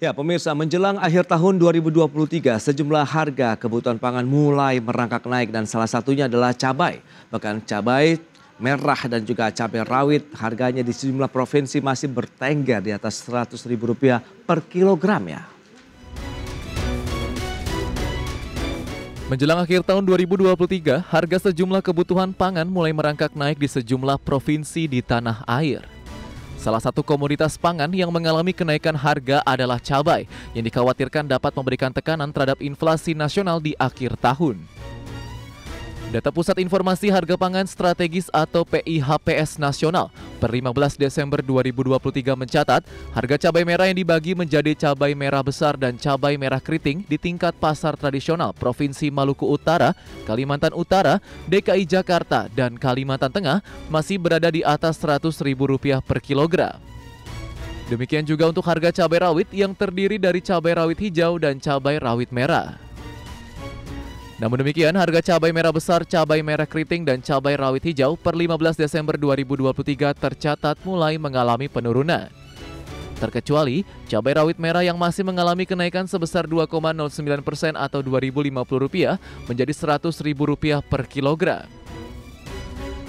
Ya, pemirsa, menjelang akhir tahun 2023, sejumlah harga kebutuhan pangan mulai merangkak naik dan salah satunya adalah cabai. Bahkan cabai merah dan juga cabai rawit harganya di sejumlah provinsi masih bertengger di atas Rp100.000 per kilogram ya. Menjelang akhir tahun 2023, harga sejumlah kebutuhan pangan mulai merangkak naik di sejumlah provinsi di tanah air. Salah satu komoditas pangan yang mengalami kenaikan harga adalah cabai, yang dikhawatirkan dapat memberikan tekanan terhadap inflasi nasional di akhir tahun. Data Pusat Informasi Harga Pangan Strategis atau PIHPS Nasional per 15 Desember 2023 mencatat harga cabai merah yang dibagi menjadi cabai merah besar dan cabai merah keriting di tingkat pasar tradisional Provinsi Maluku Utara, Kalimantan Utara, DKI Jakarta, dan Kalimantan Tengah masih berada di atas Rp100.000 per kilogram. Demikian juga untuk harga cabai rawit yang terdiri dari cabai rawit hijau dan cabai rawit merah. Namun demikian, harga cabai merah besar, cabai merah keriting, dan cabai rawit hijau per 15 Desember 2023 tercatat mulai mengalami penurunan. Terkecuali cabai rawit merah yang masih mengalami kenaikan sebesar 2,09% atau Rp2.050 menjadi Rp100.000 per kilogram.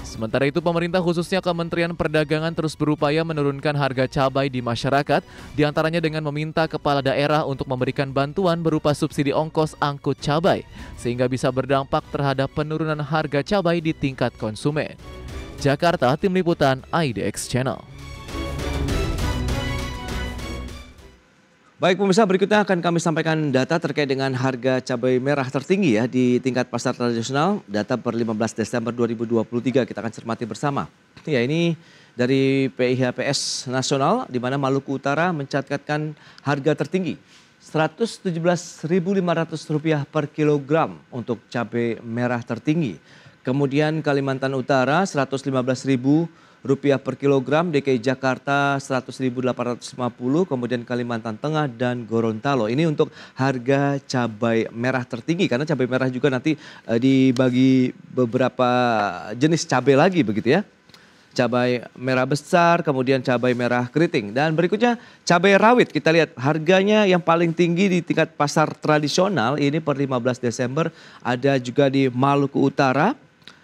Sementara itu, pemerintah khususnya Kementerian Perdagangan terus berupaya menurunkan harga cabai di masyarakat, diantaranya dengan meminta kepala daerah untuk memberikan bantuan berupa subsidi ongkos angkut cabai, sehingga bisa berdampak terhadap penurunan harga cabai di tingkat konsumen. Jakarta, Tim Liputan IDX Channel. Baik pemirsa, berikutnya akan kami sampaikan data terkait dengan harga cabai merah tertinggi ya di tingkat pasar tradisional. Data per 15 Desember 2023 kita akan cermati bersama. Ya, ini dari PIHPS Nasional di mana Maluku Utara mencatatkan harga tertinggi Rp117.500 per kilogram untuk cabai merah tertinggi. Kemudian Kalimantan Utara Rp115.000 per kilogram, DKI Jakarta Rp100.850, kemudian Kalimantan Tengah dan Gorontalo. Ini untuk harga cabai merah tertinggi karena cabai merah juga nanti dibagi beberapa jenis cabai lagi begitu ya. Cabai merah besar, kemudian cabai merah keriting. Dan berikutnya cabai rawit, kita lihat harganya yang paling tinggi di tingkat pasar tradisional ini per 15 Desember ada juga di Maluku Utara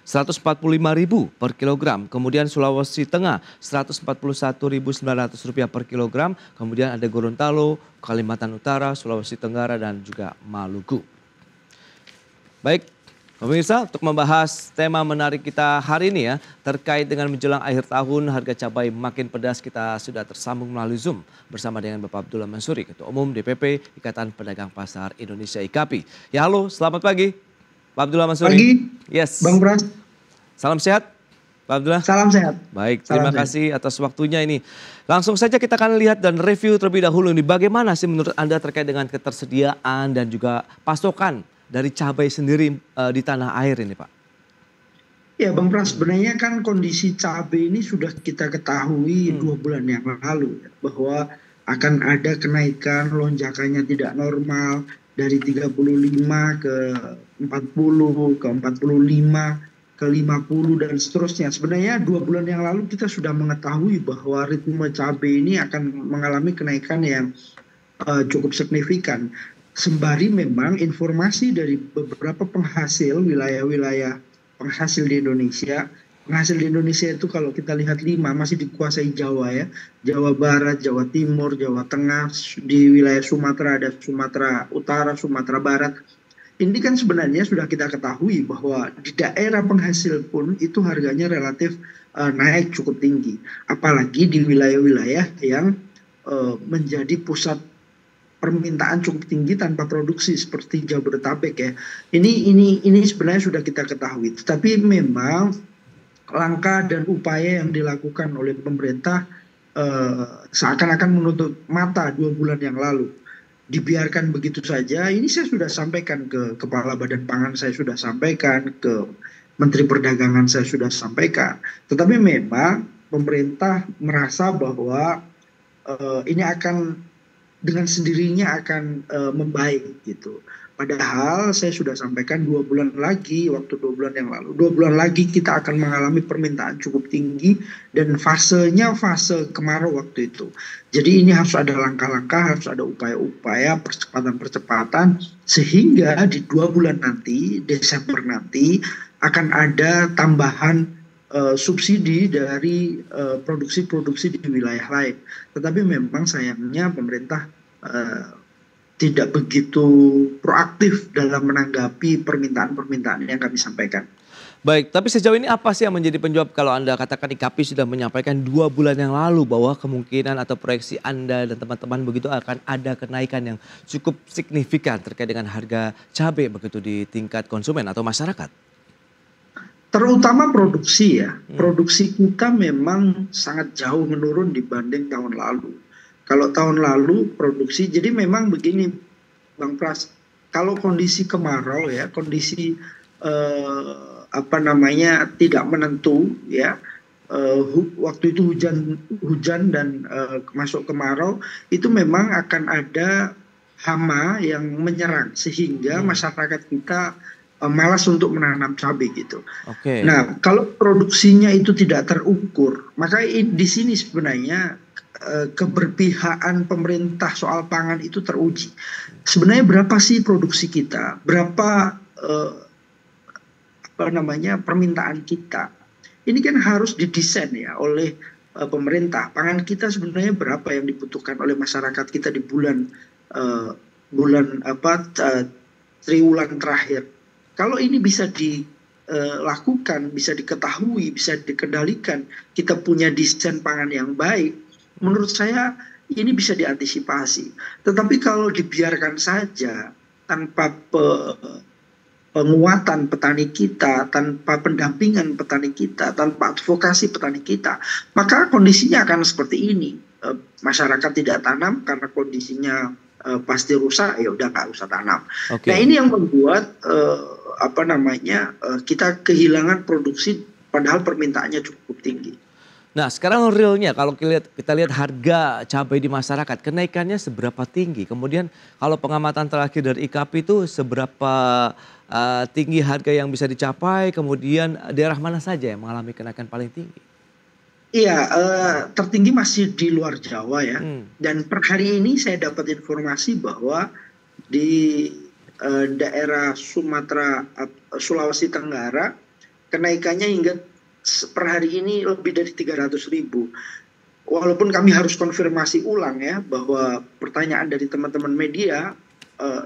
Rp145.000 per kilogram. Kemudian Sulawesi Tengah Rp141.900 per kilogram. Kemudian ada Gorontalo, Kalimantan Utara, Sulawesi Tenggara dan juga Maluku. Baik pemirsa, untuk membahas tema menarik kita hari ini ya, terkait dengan menjelang akhir tahun harga cabai makin pedas, kita sudah tersambung melalui Zoom bersama dengan Bapak Abdullah Mansuri, Ketua Umum DPP Ikatan Pedagang Pasar Indonesia IKAPI. Ya halo, selamat pagi. Pak Abdullah Mansuri. Pagi, yes. Bang Pras. Salam sehat, Pak Abdullah. Salam sehat. Baik, terima kasih atas waktunya ini. Langsung saja kita akan lihat dan review terlebih dahulu ini. Bagaimana sih menurut Anda terkait dengan ketersediaan dan juga pasokan dari cabai sendiri di tanah air ini, Pak? Ya Bang Pras, sebenarnya kan kondisi cabai ini sudah kita ketahui 2 bulan yang lalu. Bahwa akan ada kenaikan, lonjakannya tidak normal. Dari 35 ke 40, ke 45, ke 50 dan seterusnya. Sebenarnya 2 bulan yang lalu kita sudah mengetahui bahwa ritme cabai ini akan mengalami kenaikan yang cukup signifikan. Sembari memang informasi dari beberapa penghasil, wilayah-wilayah penghasil di Indonesia. Penghasil di Indonesia itu kalau kita lihat 5 masih dikuasai Jawa ya. Jawa Barat, Jawa Timur, Jawa Tengah, di wilayah Sumatera ada Sumatera Utara, Sumatera Barat. Ini kan sebenarnya sudah kita ketahui bahwa di daerah penghasil pun itu harganya relatif naik cukup tinggi. Apalagi di wilayah-wilayah yang menjadi pusat permintaan cukup tinggi tanpa produksi seperti Jabodetabek ya. Ini sebenarnya sudah kita ketahui. Tetapi memang langkah dan upaya yang dilakukan oleh pemerintah seakan-akan menutup mata 2 bulan yang lalu. Dibiarkan begitu saja. Ini saya sudah sampaikan ke Kepala Badan Pangan, saya sudah sampaikan ke Menteri Perdagangan, saya sudah sampaikan. Tetapi memang pemerintah merasa bahwa ini akan dengan sendirinya akan membaik gitu. Padahal saya sudah sampaikan 2 bulan lagi, waktu 2 bulan yang lalu, 2 bulan lagi kita akan mengalami permintaan cukup tinggi dan fasenya fase kemarau waktu itu. Jadi ini harus ada langkah-langkah, harus ada upaya-upaya percepatan-percepatan sehingga di 2 bulan nanti, Desember nanti akan ada tambahan subsidi dari produksi-produksi di wilayah lain. Tetapi memang sayangnya pemerintah tidak begitu proaktif dalam menanggapi permintaan-permintaan yang kami sampaikan. Baik, tapi sejauh ini apa sih yang menjadi penjawab kalau Anda katakan IKAPI sudah menyampaikan 2 bulan yang lalu bahwa kemungkinan atau proyeksi Anda dan teman-teman begitu akan ada kenaikan yang cukup signifikan terkait dengan harga cabai begitu di tingkat konsumen atau masyarakat? Terutama produksi ya, produksi kita memang sangat jauh menurun dibanding tahun lalu. Kalau tahun lalu produksi, jadi memang begini Bang Pras, kalau kondisi kemarau ya, kondisi tidak menentu ya, waktu itu hujan dan masuk kemarau, itu memang akan ada hama yang menyerang sehingga masyarakat kita malas untuk menanam cabai gitu. Nah, kalau produksinya itu tidak terukur, maka di sini sebenarnya keberpihakan pemerintah soal pangan itu teruji. Sebenarnya berapa sih produksi kita? Berapa permintaan kita? Ini kan harus didesain ya oleh pemerintah. Pangan kita sebenarnya berapa yang dibutuhkan oleh masyarakat kita di triwulan terakhir. Kalau ini bisa dilakukan, bisa diketahui, bisa dikendalikan, kita punya desain pangan yang baik, menurut saya ini bisa diantisipasi. Tetapi kalau dibiarkan saja tanpa penguatan petani kita, tanpa pendampingan petani kita, tanpa advokasi petani kita, maka kondisinya akan seperti ini. Masyarakat tidak tanam karena kondisinya pasti rusak, ya udah nggak usah tanam. Nah ini yang membuat kita kehilangan produksi padahal permintaannya cukup tinggi. Nah sekarang realnya kalau kita lihat harga cabai di masyarakat kenaikannya seberapa tinggi? Kemudian kalau pengamatan terakhir dari IKAPI itu seberapa tinggi harga yang bisa dicapai? Kemudian daerah mana saja yang mengalami kenaikan paling tinggi? Iya, tertinggi masih di luar Jawa ya. Dan per hari ini saya dapat informasi bahwa di daerah Sulawesi Tenggara kenaikannya hingga per hari ini lebih dari 300.000. Walaupun kami harus konfirmasi ulang ya bahwa pertanyaan dari teman-teman media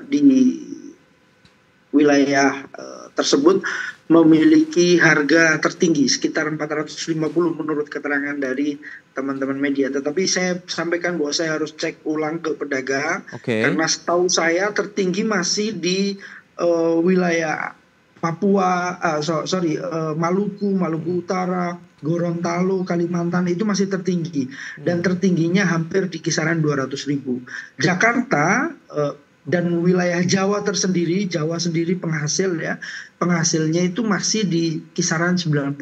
di wilayah tersebut memiliki harga tertinggi sekitar 450 menurut keterangan dari teman-teman media. Tetapi saya sampaikan bahwa saya harus cek ulang ke pedagang karena setahu saya tertinggi masih di wilayah Papua, Maluku Utara, Gorontalo, Kalimantan itu masih tertinggi dan tertingginya hampir di kisaran 200.000. Jakarta dan wilayah Jawa sendiri penghasilnya itu masih di kisaran 90.000.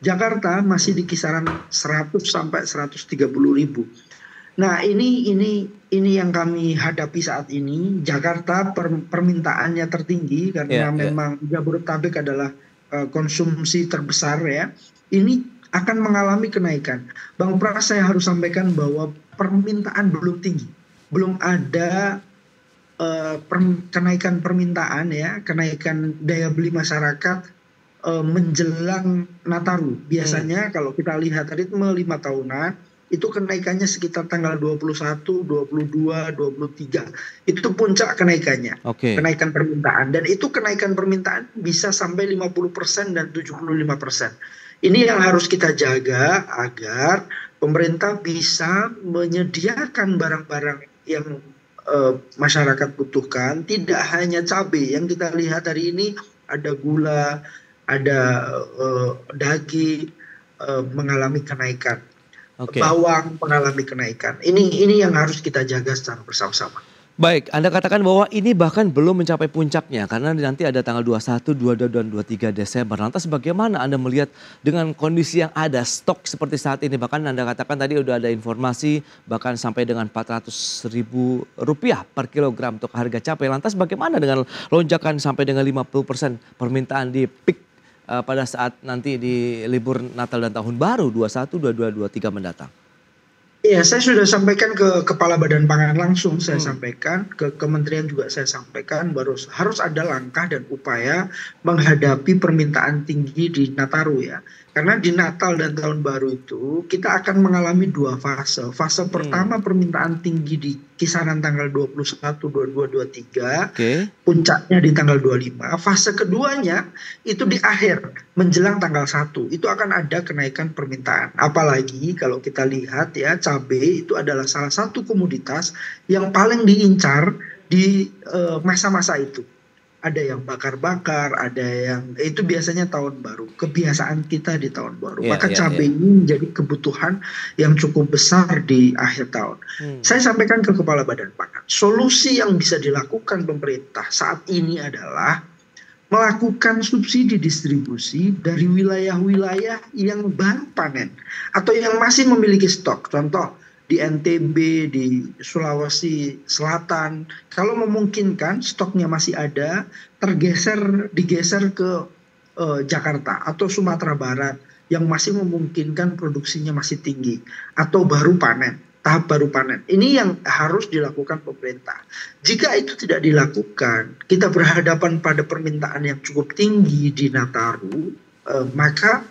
Jakarta masih di kisaran 100 sampai 130.000. Nah ini yang kami hadapi saat ini. Jakarta permintaannya tertinggi karena memang Jabodetabek adalah konsumsi terbesar ya. Ini akan mengalami kenaikan. Bang Pras, saya harus sampaikan bahwa permintaan belum tinggi, belum ada kenaikan permintaan ya, kenaikan daya beli masyarakat menjelang Nataru. Biasanya kalau kita lihat ritme 5 tahunan itu kenaikannya sekitar tanggal 21, 22, 23. Itu puncak kenaikannya. Kenaikan permintaan. Dan itu kenaikan permintaan bisa sampai 50% dan 75%. Ini yang harus kita jaga agar pemerintah bisa menyediakan barang-barang yang masyarakat butuhkan. Tidak hanya cabai. Yang kita lihat hari ini ada gula, ada daging mengalami kenaikan. Bawang mengalami kenaikan. Ini yang harus kita jaga secara bersama-sama. Baik, Anda katakan bahwa ini bahkan belum mencapai puncaknya karena nanti ada tanggal 21, 22, dan 23 Desember. Lantas bagaimana Anda melihat dengan kondisi yang ada stok seperti saat ini? Bahkan Anda katakan tadi udah ada informasi bahkan sampai dengan Rp400.000 per kilogram untuk harga cabai. Lantas bagaimana dengan lonjakan sampai dengan 50% permintaan di peak pada saat nanti di libur Natal dan Tahun Baru 21, 22, 23 mendatang? Iya, saya sudah sampaikan ke Kepala Badan Pangan langsung, saya sampaikan ke Kementerian juga saya sampaikan bahwa harus ada langkah dan upaya menghadapi permintaan tinggi di Nataru ya. Karena di Natal dan Tahun Baru itu kita akan mengalami dua fase. Fase pertama permintaan tinggi di kisaran tanggal 21, 22, 23, puncaknya di tanggal 25. Fase keduanya itu di akhir menjelang tanggal 1. Itu akan ada kenaikan permintaan. Apalagi kalau kita lihat ya, cabai itu adalah salah satu komoditas yang paling diincar di masa-masa itu. Ada yang bakar-bakar, ada yang itu biasanya tahun baru, kebiasaan kita di tahun baru. Maka cabai ini menjadi kebutuhan yang cukup besar di akhir tahun. Saya sampaikan ke Kepala Badan Pangan, solusi yang bisa dilakukan pemerintah saat ini adalah melakukan subsidi distribusi dari wilayah-wilayah yang baru panen atau yang masih memiliki stok. Contoh di NTB, di Sulawesi Selatan, kalau memungkinkan stoknya masih ada, digeser ke Jakarta atau Sumatera Barat yang masih memungkinkan produksinya masih tinggi atau baru panen, tahap baru panen. Ini yang harus dilakukan pemerintah. Jika itu tidak dilakukan, kita berhadapan pada permintaan yang cukup tinggi di Nataru, maka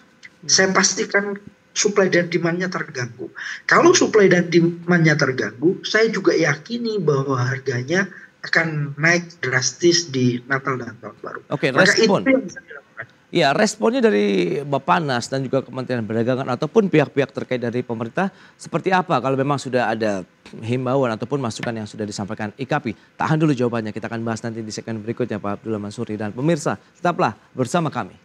saya pastikan supply dan demand-nya terganggu. Kalau supply dan demand-nya terganggu, saya juga yakini bahwa harganya akan naik drastis di Natal dan Tahun Baru. Oke, maka respon. itu yang bisa dilakukan. Ya, responnya dari Bappenas dan juga Kementerian Perdagangan ataupun pihak-pihak terkait dari pemerintah seperti apa kalau memang sudah ada himbauan ataupun masukan yang sudah disampaikan IKAPI? Tahan dulu jawabannya, kita akan bahas nanti di segmen berikutnya Pak Abdullah Mansuri. Dan pemirsa, tetaplah bersama kami.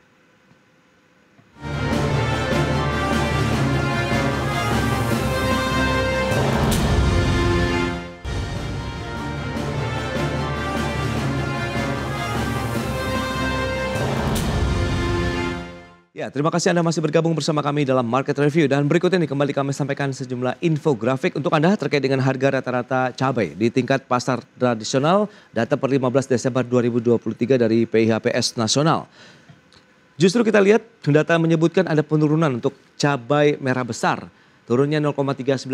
Ya, terima kasih Anda masih bergabung bersama kami dalam Market Review. Dan berikut ini kembali kami sampaikan sejumlah infografik untuk Anda terkait dengan harga rata-rata cabai di tingkat pasar tradisional. Data per 15 Desember 2023 dari PIHPS Nasional. Justru kita lihat data menyebutkan ada penurunan untuk cabai merah besar. Turunnya 0,39%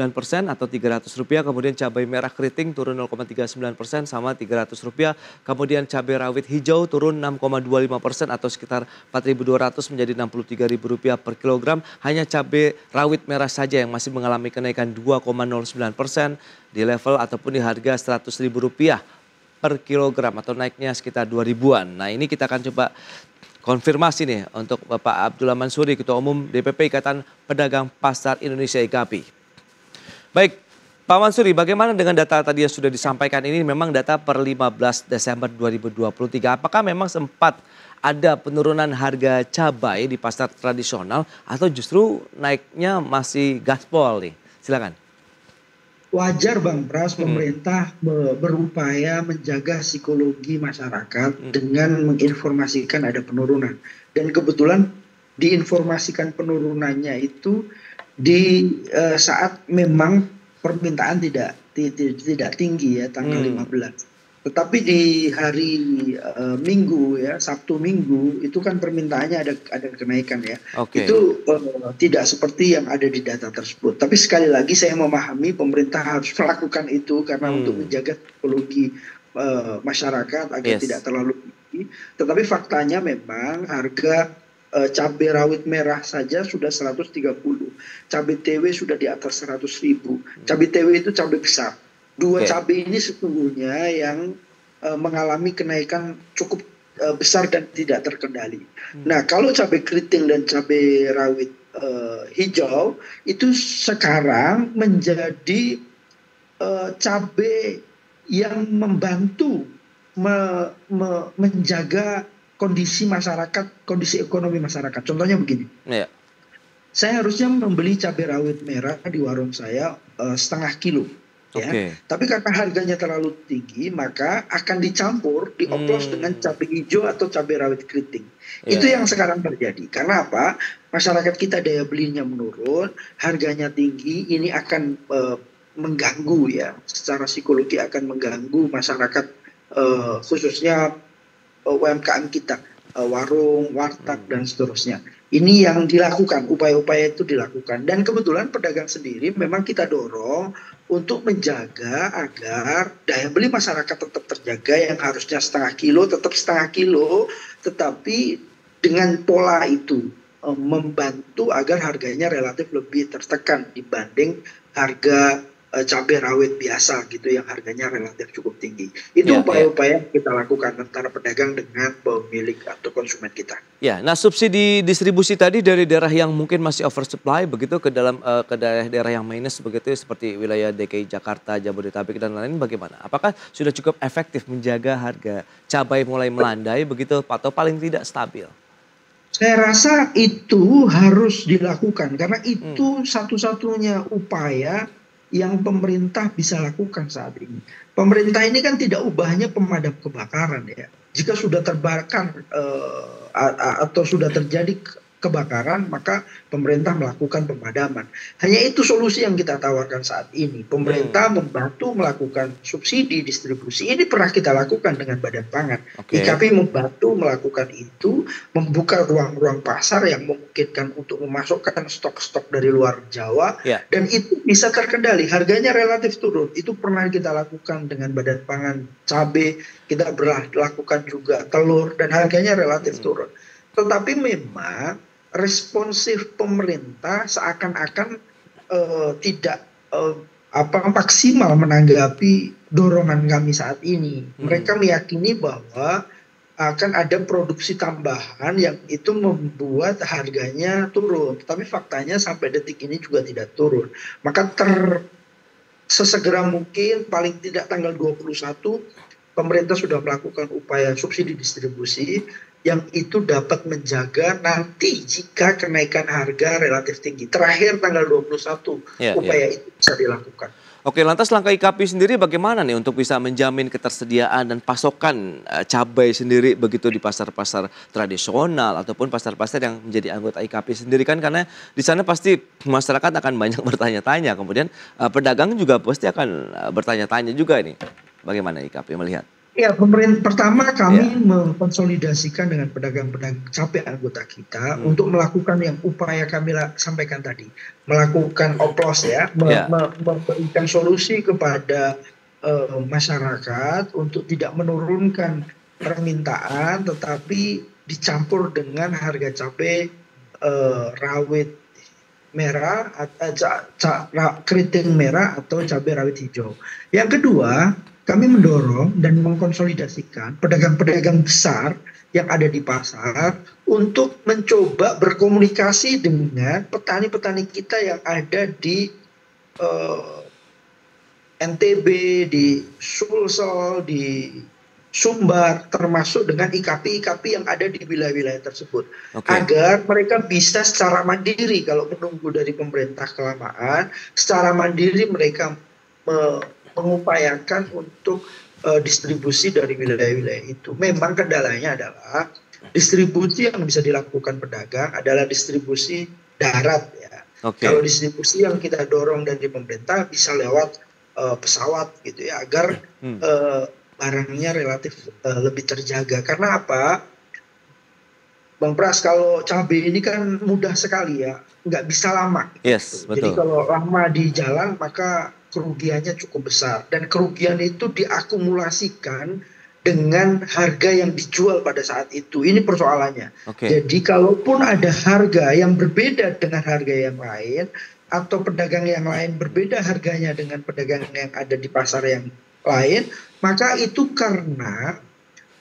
atau Rp300. Kemudian cabai merah keriting turun 0,39% sama Rp300. Kemudian cabai rawit hijau turun 6,25% atau sekitar Rp4.200 menjadi Rp63.000 per kilogram. Hanya cabai rawit merah saja yang masih mengalami kenaikan 2,09% di level ataupun di harga Rp100.000 per kilogram atau naiknya sekitar 2.000-an. Nah, ini kita akan coba konfirmasi nih untuk Bapak Abdullah Mansuri, Ketua Umum DPP Ikatan Pedagang Pasar Indonesia IKAPI. Baik, Pak Mansuri, bagaimana dengan data tadi yang sudah disampaikan ini? Memang data per 15 Desember 2023. Apakah memang sempat ada penurunan harga cabai di pasar tradisional atau justru naiknya masih gaspol nih? Silakan. Wajar Bang Pras, pemerintah berupaya menjaga psikologi masyarakat dengan menginformasikan ada penurunan. Dan kebetulan diinformasikan penurunannya itu di saat memang permintaan tidak tinggi ya, tanggal 15. Tetapi di hari Minggu ya, Sabtu Minggu itu kan permintaannya ada kenaikan ya. Itu tidak seperti yang ada di data tersebut. Tapi sekali lagi saya memahami pemerintah harus melakukan itu karena untuk menjaga psikologi masyarakat agar tidak terlalu tinggi. Tetapi faktanya memang harga cabai rawit merah saja sudah 130. Cabai TW sudah di atas 100.000. Cabai TW itu cabai besar. Dua cabai ini sesungguhnya yang mengalami kenaikan cukup besar dan tidak terkendali. Nah, kalau cabai keriting dan cabai rawit hijau itu sekarang menjadi cabai yang membantu menjaga kondisi masyarakat, kondisi ekonomi masyarakat. Contohnya begini. Saya harusnya membeli cabai rawit merah di warung saya setengah kilo. ya. Oke. Tapi karena harganya terlalu tinggi, maka akan dicampur, dioplos dengan cabai hijau atau cabai rawit keriting. Iya, Itu iya. yang sekarang terjadi. Karena apa? Masyarakat kita daya belinya menurun, harganya tinggi, ini akan mengganggu ya, secara psikologi akan mengganggu masyarakat, khususnya UMKM kita, warung, warteg dan seterusnya. Ini yang dilakukan, upaya-upaya itu dilakukan. Dan kebetulan pedagang sendiri memang kita dorong untuk menjaga agar daya beli masyarakat tetap terjaga, yang harusnya setengah kilo tetap setengah kilo, tetapi dengan pola itu membantu agar harganya relatif lebih tertekan dibanding harga cabai rawit biasa gitu yang harganya relatif cukup tinggi. Itu Ya, ya. upaya-upaya yang kita lakukan antara pedagang dengan pemilik atau konsumen kita. Ya, nah subsidi distribusi tadi dari daerah yang mungkin masih oversupply begitu ke dalam ke daerah-daerah yang minus begitu seperti wilayah DKI Jakarta, Jabodetabek dan lain-lain bagaimana? Apakah sudah cukup efektif menjaga harga cabai mulai melandai begitu atau paling tidak stabil? Saya rasa itu harus dilakukan karena itu satu-satunya upaya yang pemerintah bisa lakukan saat ini. Pemerintah ini kan tidak ubahnya pemadam kebakaran ya. Jika sudah terbakar atau sudah terjadi kebakaran, maka pemerintah melakukan pemadaman. Hanya itu solusi yang kita tawarkan saat ini. Pemerintah membantu melakukan subsidi distribusi. Ini pernah kita lakukan dengan Badan Pangan. Oke. IKP membantu melakukan itu, membuka ruang-ruang pasar yang memungkinkan untuk memasukkan stok-stok dari luar Jawa. Ya. Dan itu bisa terkendali, harganya relatif turun. Itu pernah kita lakukan dengan Badan Pangan cabai, kita lakukan juga telur, dan harganya relatif turun. Tetapi memang responsif pemerintah seakan-akan tidak maksimal menanggapi dorongan kami saat ini. Mereka meyakini bahwa akan ada produksi tambahan yang itu membuat harganya turun. Tapi faktanya sampai detik ini juga tidak turun. Maka sesegera mungkin, paling tidak tanggal 21, pemerintah sudah melakukan upaya subsidi distribusi yang itu dapat menjaga nanti jika kenaikan harga relatif tinggi. Terakhir tanggal 21 upaya itu bisa dilakukan. Oke, lantas langkah IKP sendiri bagaimana nih untuk bisa menjamin ketersediaan dan pasokan cabai sendiri begitu di pasar-pasar tradisional ataupun pasar-pasar yang menjadi anggota IKP sendiri kan, karena di sana pasti masyarakat akan banyak bertanya-tanya, kemudian pedagang juga pasti akan bertanya-tanya juga nih. Bagaimana IKP melihat? Ya, pertama kami mengkonsolidasikan dengan pedagang-pedagang cabai anggota kita untuk melakukan yang upaya kami sampaikan tadi, melakukan oplos ya, memberikan solusi kepada masyarakat untuk tidak menurunkan permintaan, tetapi dicampur dengan harga cabai rawit merah, keriting merah atau cabai rawit hijau. Yang kedua, kami mendorong dan mengkonsolidasikan pedagang-pedagang besar yang ada di pasar untuk mencoba berkomunikasi dengan petani-petani kita yang ada di NTB, di Sulsel, di Sumbar, termasuk dengan IKP-IKP yang ada di wilayah-wilayah tersebut. Agar mereka bisa secara mandiri, kalau menunggu dari pemerintah kelamaan, secara mandiri mereka mengupayakan untuk distribusi dari wilayah-wilayah itu. Memang kendalanya adalah distribusi yang bisa dilakukan pedagang adalah distribusi darat ya. Kalau distribusi yang kita dorong dari pemerintah bisa lewat pesawat gitu ya, agar barangnya relatif lebih terjaga. Karena apa? Bang Pras, kalau cabai ini kan mudah sekali ya, nggak bisa lama. Yes, betul. Jadi kalau lama di jalan maka kerugiannya cukup besar, dan kerugian itu diakumulasikan dengan harga yang dijual pada saat itu. Ini persoalannya. Jadi kalaupun ada harga yang berbeda dengan harga yang lain, atau pedagang yang lain berbeda harganya dengan pedagang yang ada di pasar yang lain, maka itu karena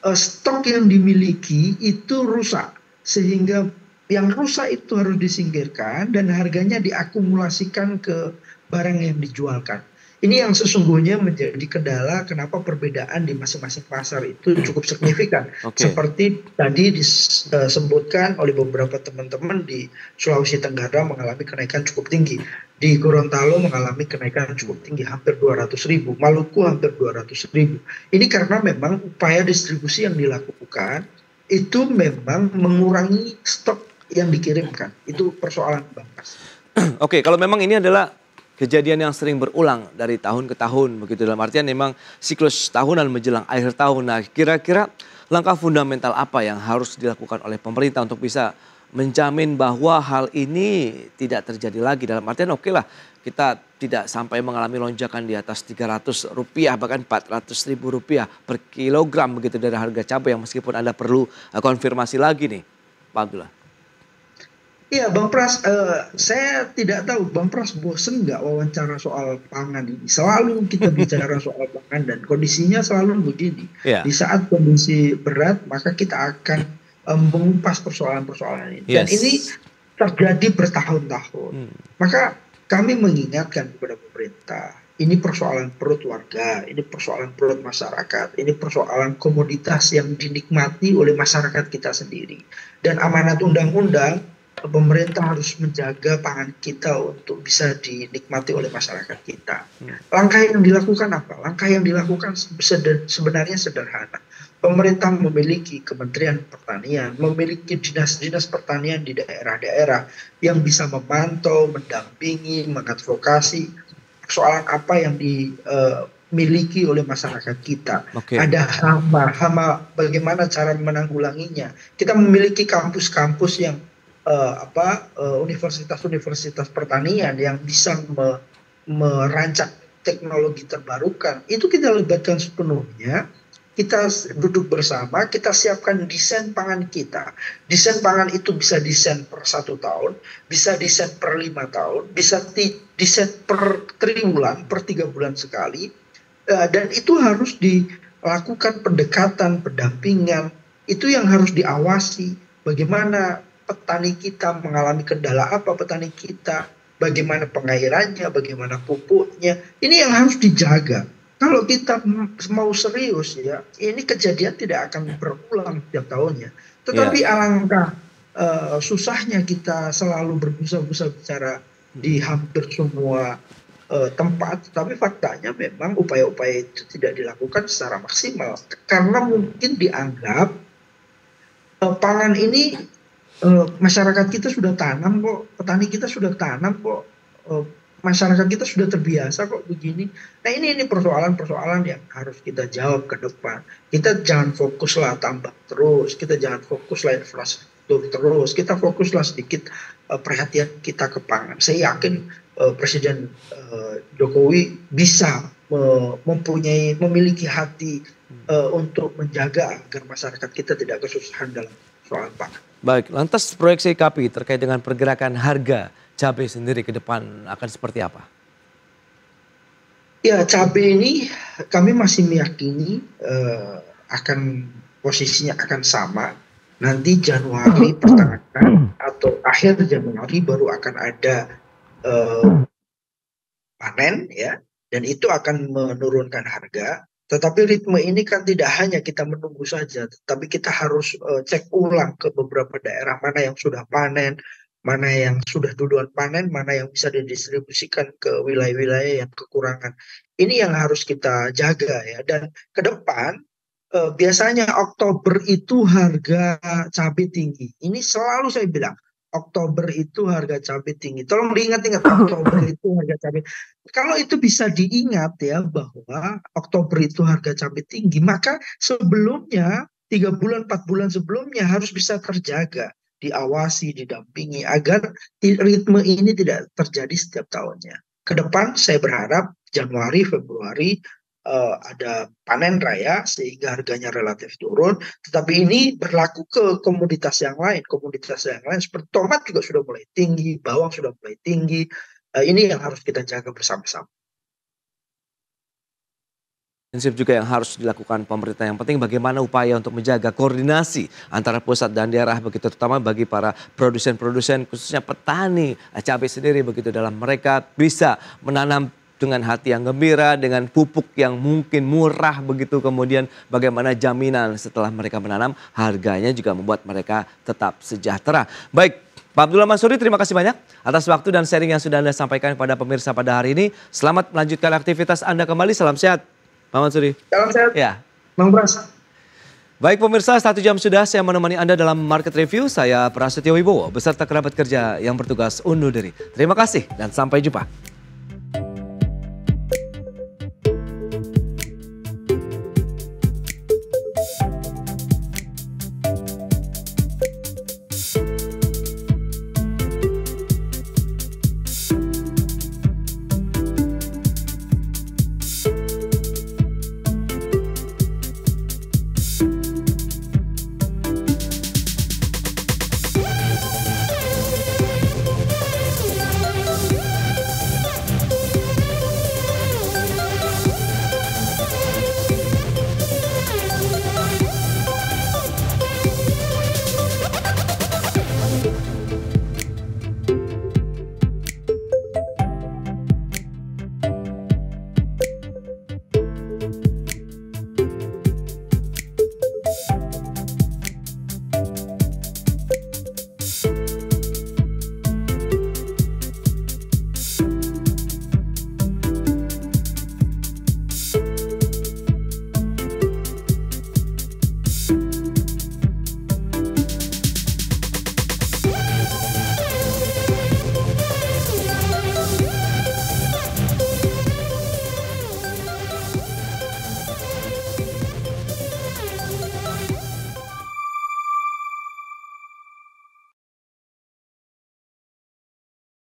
stok yang dimiliki itu rusak, sehingga yang rusak itu harus disingkirkan dan harganya diakumulasikan ke barang yang dijualkan. Ini yang sesungguhnya menjadi kendala kenapa perbedaan di masing-masing pasar itu cukup signifikan. Oke. Seperti tadi disebutkan oleh beberapa teman-teman di Sulawesi Tenggara mengalami kenaikan cukup tinggi. Di Gorontalo mengalami kenaikan cukup tinggi, hampir 200.000. Maluku hampir 200.000. Ini karena memang upaya distribusi yang dilakukan itu memang mengurangi stok yang dikirimkan. Itu persoalan Bang Pras. Oke, kalau memang ini adalah kejadian yang sering berulang dari tahun ke tahun, begitu dalam artian memang siklus tahunan menjelang akhir tahun. Nah, kira-kira langkah fundamental apa yang harus dilakukan oleh pemerintah untuk bisa menjamin bahwa hal ini tidak terjadi lagi? Dalam artian oke lah, kita tidak sampai mengalami lonjakan di atas Rp300 bahkan Rp400.000 per kilogram begitu dari harga cabai, yang meskipun Anda perlu konfirmasi lagi nih, Pak Abdullah. Iya Bang Pras, saya tidak tahu Bang Pras bosen nggak wawancara soal pangan ini. Selalu kita bicara soal pangan dan kondisinya selalu begini. Yeah. Di saat kondisi berat maka kita akan mengupas persoalan-persoalan ini. Dan ini terjadi bertahun-tahun. Maka kami mengingatkan kepada pemerintah, ini persoalan perut warga, ini persoalan perut masyarakat, ini persoalan komoditas yang dinikmati oleh masyarakat kita sendiri. Dan amanat undang-undang, pemerintah harus menjaga pangan kita untuk bisa dinikmati oleh masyarakat kita. Langkah yang dilakukan apa? Langkah yang dilakukan sebenarnya sederhana. Pemerintah memiliki Kementerian Pertanian, memiliki dinas-dinas pertanian di daerah-daerah yang bisa memantau, mendampingi, mengadvokasi persoalan apa yang dimiliki oleh masyarakat kita. Okay. Ada hama, bagaimana cara menanggulanginya. Kita memiliki kampus-kampus yang universitas-universitas pertanian yang bisa merancang teknologi terbarukan. Itu kita libatkan sepenuhnya. Kita duduk bersama, kita siapkan desain pangan kita. Desain pangan itu bisa desain per 1 tahun, bisa desain per 5 tahun, bisa desain per triwulan, per 3 bulan sekali. Dan itu harus dilakukan pendekatan, pendampingan. Itu yang harus diawasi. Bagaimana petani kita mengalami kendala apa, petani kita, bagaimana pengairannya, bagaimana pupuknya. Ini yang harus dijaga. Kalau kita mau serius ya, ini kejadian tidak akan berulang setiap tahunnya. Tetapi alangkah susahnya kita selalu berbusa-busa bicara di hampir semua tempat. Tapi faktanya memang upaya-upaya itu tidak dilakukan secara maksimal. Karena mungkin dianggap pangan ini masyarakat kita sudah tanam kok, petani kita sudah tanam kok, masyarakat kita sudah terbiasa kok begini. Nah ini persoalan-persoalan yang harus kita jawab ke depan. Kita jangan fokuslah tambah terus, kita jangan fokuslah infrastruktur terus, kita fokuslah sedikit perhatian kita ke pangan. Saya yakin Presiden Jokowi bisa memiliki hati untuk menjaga agar masyarakat kita tidak kesusahan dalam soal pangan. Baik, lantas proyeksi KAPI terkait dengan pergerakan harga cabai sendiri ke depan akan seperti apa? Ya, cabai ini kami masih meyakini akan posisinya akan sama. Nanti Januari pertengahan atau akhir Januari baru akan ada panen ya, dan itu akan menurunkan harga. Tetapi ritme ini kan tidak hanya kita menunggu saja, tapi kita harus cek ulang ke beberapa daerah mana yang sudah panen, mana yang sudah duluan panen, mana yang bisa didistribusikan ke wilayah-wilayah yang kekurangan. Ini yang harus kita jaga ya. Dan ke depan biasanya Oktober itu harga cabai tinggi. Ini selalu saya bilang, Oktober itu harga cabai tinggi. Tolong diingat-ingat, Oktober itu harga cabai. Kalau itu bisa diingat ya bahwa Oktober itu harga cabai tinggi, maka sebelumnya 3 bulan 4 bulan sebelumnya harus bisa terjaga, diawasi, didampingi agar ritme ini tidak terjadi setiap tahunnya. Ke depan saya berharap Januari, Februari ada panen raya sehingga harganya relatif turun, tetapi ini berlaku ke komoditas yang lain. Komoditas yang lain seperti tomat juga sudah mulai tinggi, bawang sudah mulai tinggi. Ini yang harus kita jaga bersama-sama. Prinsip juga yang harus dilakukan pemerintah. Yang penting bagaimana upaya untuk menjaga koordinasi antara pusat dan daerah, begitu terutama bagi para produsen-produsen khususnya petani cabai sendiri, begitu dalam mereka bisa menanam dengan hati yang gembira, dengan pupuk yang mungkin murah begitu, kemudian bagaimana jaminan setelah mereka menanam, harganya juga membuat mereka tetap sejahtera. Baik, Pak Abdullah Mansuri, terima kasih banyak atas waktu dan sharing yang sudah Anda sampaikan kepada pemirsa pada hari ini. Selamat melanjutkan aktivitas Anda kembali, salam sehat Pak Mansuri. Salam sehat, ya. Bang Pras. Baik pemirsa, 1 jam sudah saya menemani Anda dalam Market Review. Saya Prasetyo Wibowo beserta kerabat kerja yang bertugas undur diri. Terima kasih dan sampai jumpa.